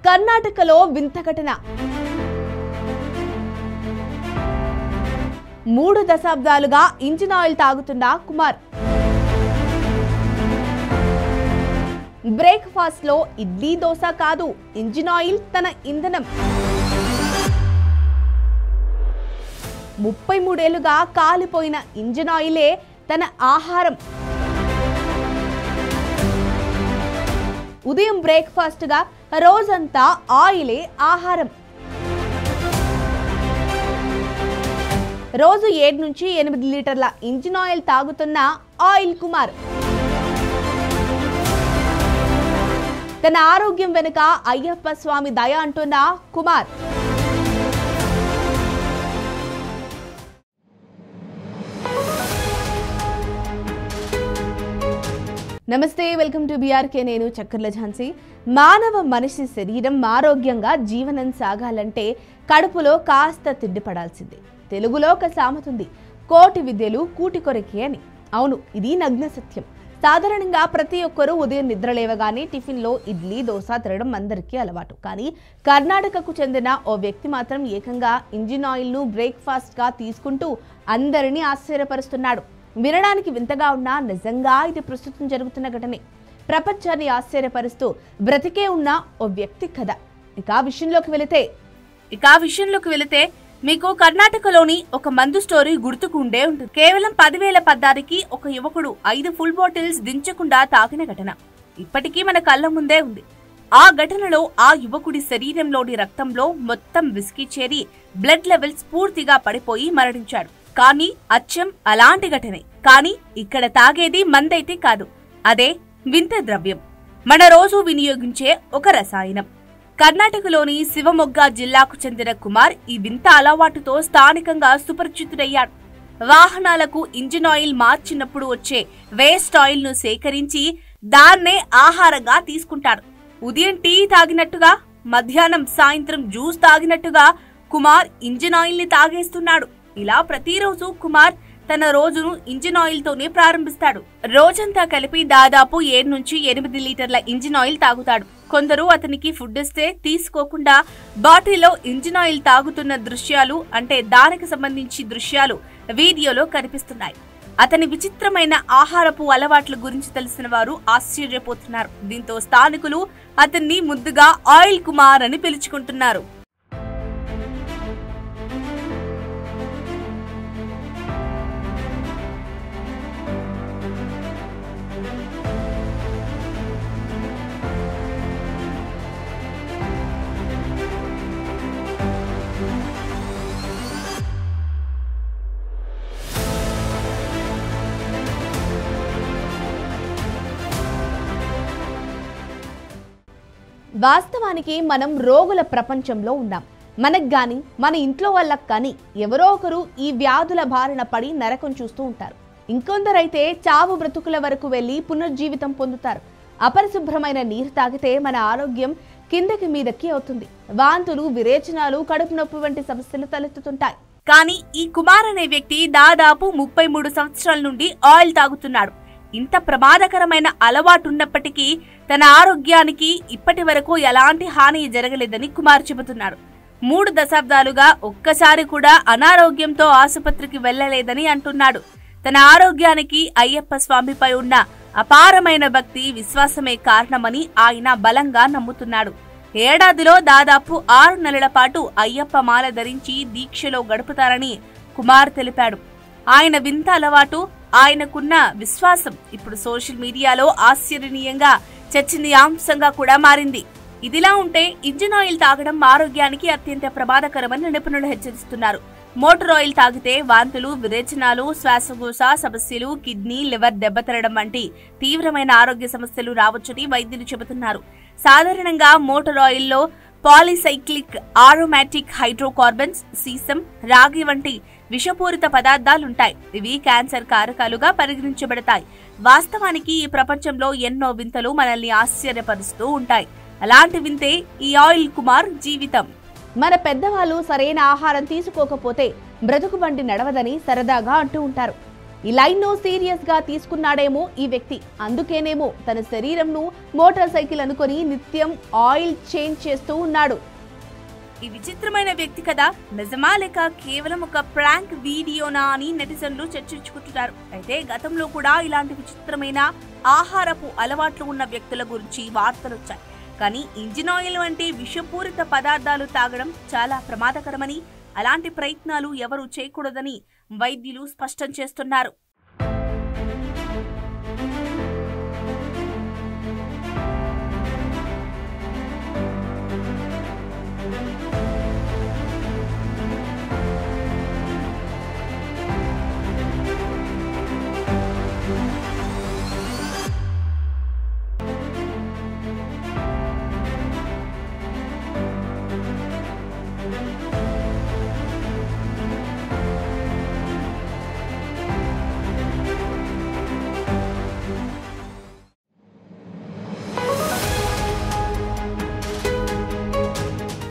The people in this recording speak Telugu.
కర్ణాటకలో వింత ఘటన. 3 దశాబ్దాలుగా ఇంజిన్ ఆయిల్ తాగుతున్న కుమార్. బ్రేక్ఫాస్ట్ లో ఇడ్లీ దోశ కాదు, ఇంజిన్ ఆయిల్ తన ఇంధనం. 33 ఏళ్లుగా కాలిపోయిన ఇంజిన్ ఆయిలే తన ఆహారం. ఉదయం బ్రేక్ఫాస్ట్ గా రోజంతా ఆయిలే ఆహారం. రోజు 7 నుంచి 8 లీటర్ల ఇంజిన్ ఆయిల్ తాగుతున్న ఆయిల్ కుమార్. తన ఆరోగ్యం వెనుక అయ్యప్ప స్వామి దయ అంటున్న కుమార్. నమస్తే, వెల్కమ్ టు బీఆర్కే. నేను చక్కర్ల ఝాన్సీ. మానవ మనిషి శరీరం ఆరోగ్యంగా జీవనం సాగాలంటే కడుపులో కాస్త తిండి పడాల్సిందే. తెలుగులో ఒక సామెత ఉంది, కోటి విద్యలు కూటి కొరకే అని. అవును, ఇది నగ్న సత్యం. సాధారణంగా ప్రతి ఒక్కరూ ఉదయం నిద్ర లేవగానే టిఫిన్లో ఇడ్లీ దోశ తినడం అందరికీ అలవాటు. కానీ కర్ణాటకకు చెందిన ఓ వ్యక్తి మాత్రం ఏకంగా ఇంజిన్ ఆయిల్ను బ్రేక్ఫాస్ట్గా తీసుకుంటూ అందరినీ ఆశ్చర్యపరుస్తున్నాడు. వినడానికి వింతగా ఉన్నా నిజంగా ఇది ప్రస్తుతం జరుగుతున్న ఘటనే. ప్రపంచాన్ని ఆశ్చర్యపరుస్తూ బ్రతికే ఉన్న ఓ వ్యక్తి కథ. ఇక ఆ విషయంలోకి వెళితే మీకు కర్ణాటకలోని ఒక మందు స్టోరీ గుర్తుకు ఉండే ఉంటుంది. కేవలం 10,000 పద్దానికి ఒక యువకుడు 5 ఫుల్ బాటిల్స్ దించకుండా తాకిన ఘటన ఇప్పటికీ మన కళ్ళ ముందే ఉంది. ఆ ఘటనలో ఆ యువకుడి శరీరంలోని రక్తంలో మొత్తం విస్కీ చేరి బ్లడ్ లెవెల్స్ పూర్తిగా పడిపోయి మరణించాడు. కానీ అచ్చం అలాంటి ఘటనే. కానీ ఇక్కడ తాగేది మందైతే కాదు, అదే వింత ద్రవ్యం, మన రోజు వినియోగించే ఒక రసాయనం. కర్ణాటకలోని శివమొగ్గ జిల్లాకు చెందిన కుమార్ ఈ వింత అలవాటుతో స్థానికంగా సుపరిచితుడయ్యాడు. వాహనాలకు ఇంజిన్ ఆయిల్ మార్చినప్పుడు వచ్చే వేస్ట్ ఆయిల్ ను సేకరించి దాన్నే ఆహారంగా తీసుకుంటాడు. ఉదయం టీ తాగినట్టుగా, మధ్యాహ్నం సాయంత్రం జ్యూస్ తాగినట్టుగా కుమార్ ఇంజిన్ ఆయిల్ ని తాగేస్తున్నాడు. ఇలా ప్రతిరోజు కుమార్ తన రోజును ఇంజిన్ ఆయిల్ తోనే ప్రారంభిస్తాడు. రోజంతా కలిపి దాదాపు 7 నుంచి 8 లీటర్ల ఇంజిన్ ఆయిల్ తాగుతాడు. కొందరు అతనికి ఫుడ్ ఇస్తే తీసుకోకుండా బాటిల్లో ఇంజిన్ ఆయిల్ తాగుతున్న దృశ్యాలు, అంటే దానికి సంబంధించి దృశ్యాలు వీడియోలో కనిపిస్తున్నాయి. అతని విచిత్రమైన ఆహారపు అలవాట్ల గురించి తెలిసిన వారు ఆశ్చర్యపోతున్నారు. దీంతో స్థానికులు అతన్ని ముద్దుగా ఆయిల్ కుమార్ అని పిలుచుకుంటున్నారు. వాస్తవానికి మనం రోగుల ప్రపంచంలో ఉన్నాం. మనకు గాని, మన ఇంట్లో వాళ్ళకు కానీ ఎవరో ఒకరు ఈ వ్యాధుల బారిన పడి నరకం చూస్తూ ఉంటారు. ఇంకొందరైతే చావు బ్రతుకుల వరకు వెళ్లి పునర్జీవితం పొందుతారు. అపరిశుభ్రమైన నీరు తాగితే మన ఆరోగ్యం కిందకి మీదకి అవుతుంది. వాంతులు, విరేచనాలు, కడుపు నొప్పి వంటి సమస్యలు తలెత్తుతుంటాయి. కానీ ఈ కుమార్ అనే వ్యక్తి దాదాపు 33 సంవత్సరాల నుండి ఆయిల్ తాగుతున్నాడు. ఇంత ప్రమాదకరమైన అలవాటున్నప్పటికీ తన ఆరోగ్యానికి ఇప్పటి వరకు ఎలాంటి హాని జరగలేదని కుమార్ చెబుతున్నాడు. 3 దశాబ్దాలుగా ఒక్కసారి కూడా అనారోగ్యంతో ఆసుపత్రికి వెళ్లలేదని అంటున్నాడు. తన ఆరోగ్యానికి అయ్యప్ప స్వామిపై ఉన్న అపారమైన భక్తి, విశ్వాసమే కారణమని ఆయన బలంగా నమ్ముతున్నాడు. ఏడాదిలో దాదాపు 6 నెలల పాటు అయ్యప్ప మాల ధరించి దీక్షలో గడుపుతారని కుమార్ తెలిపాడు. ఆయన వింత అలవాటు, ఆయనకున్న విశ్వాసం ఇప్పుడు సోషల్ మీడియాలో ఆశ్చర్యనీయంగా చర్చనీయాంశంగా కూడా మారింది. ఇదిలా ఉంటే ఇంజిన్ ఆయిల్ తాగడం ఆరోగ్యానికి అత్యంత ప్రమాదకరమని నిపుణులు హెచ్చరిస్తున్నారు. మోటార్ ఆయిల్ తాగితే వాంతులు, విరేచనాలు, శ్వాసకోశ సమస్యలు, కిడ్నీ, లివర్ దెబ్బతినడం వంటి తీవ్రమైన ఆరోగ్య సమస్యలు రావచ్చని వైద్యులు చెబుతున్నారు. సాధారణంగా మోటార్ ఆయిల్లో పాలిసైక్లిక్ ఆరోమాటిక్ హైడ్రోకార్బన్స్, సీసం, రాగి వంటి విషపూరిత పదార్థాలుంటాయి. ఇవి క్యాన్సర్ కారకాలుగా పరిగణించబడతాయి. వాస్తవానికి ఈ ప్రపంచంలో ఎన్నో వింతలు మనల్ని ఆశ్చర్యపరుస్తూ ఉంటాయి. అలాంటి వింతే ఈ ఆయిల్ కుమార్ జీవితం. మన పెద్దవాళ్ళు సరైన ఆహారం తీసుకోకపోతే బ్రతుకు బండి నడవదని సరదాగా అంటూ ఉంటారు. ఈ లైన్ను సీరియస్ గా తీసుకున్నాడేమో ఈ వ్యక్తి. అందుకేనేమో తన శరీరంను మోటార్ సైకిల్ అనుకొని నిత్యం ఆయిల్ చేంజ్ చేస్తూ ఉన్నాడు. ఈ విచిత్రమైన వ్యక్తి కథ నిజమా లేక కేవలం ఒక ప్రాంక్ వీడియోనా అని నెటిజన్లు చర్చించుకుంటున్నారు. అయితే గతంలో కూడా ఇలాంటి విచిత్రమైన ఆహారపు అలవాట్లు ఉన్న వ్యక్తుల గురించి వార్తలొచ్చాయి. కానీ ఇంజిన్ ఆయిల్ వంటి విషపూరిత పదార్థాలు తాగడం చాలా ప్రమాదకరమని, అలాంటి ప్రయత్నాలు ఎవరూ చేయకూడదని వైద్యులు స్పష్టం చేస్తున్నారు.